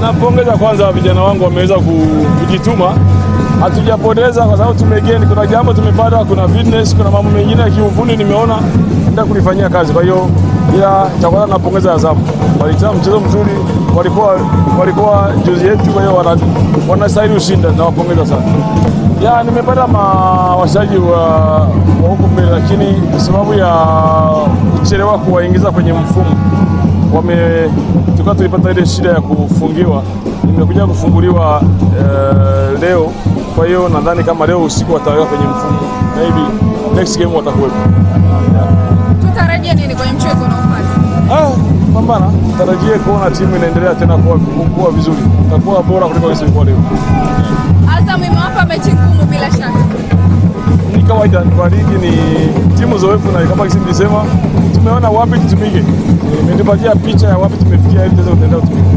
Napongeza kwanza vijana wangu wameweza kujituma. Hatujapoteza kwa sababu tumegeni, kuna jambo tumepata, kuna fitness, kuna mambo mengine ya kiufundi nimeona nenda kulifanyia kazi. Kwa hiyo ila cha kwanza napongeza Azam. Walicheza mchezo mzuri, walikuwa juzi yetu, kwa hiyo wanastahili ushinda, nawapongeza sana. Nimepata wachezaji wa huko mbele, lakini kwa sababu ya kuchelewa kuwaingiza kwenye mfumo tulipata ile shida ya kufungiwa. Nimekuja kufunguliwa leo, kwa hiyo nadhani kama leo usiku wataweka kwenye mfumo, maybe next game watakuwepo. Tutarajie nini kwenye mchezo unaofuata? Pambana, tutarajie kuona timu inaendelea tena kuwa vizuri, itakuwa bora kuliko ilivyokuwa leo. Azam imewapa mechi ngumu bila shaka. Ni kawaida kwa ligi, ni timu zoefu, na kama nilisema tumeona wapi tutumike. Nimenipatia picha ya wapi tumefikia ili tuweze kuendelea kutumika.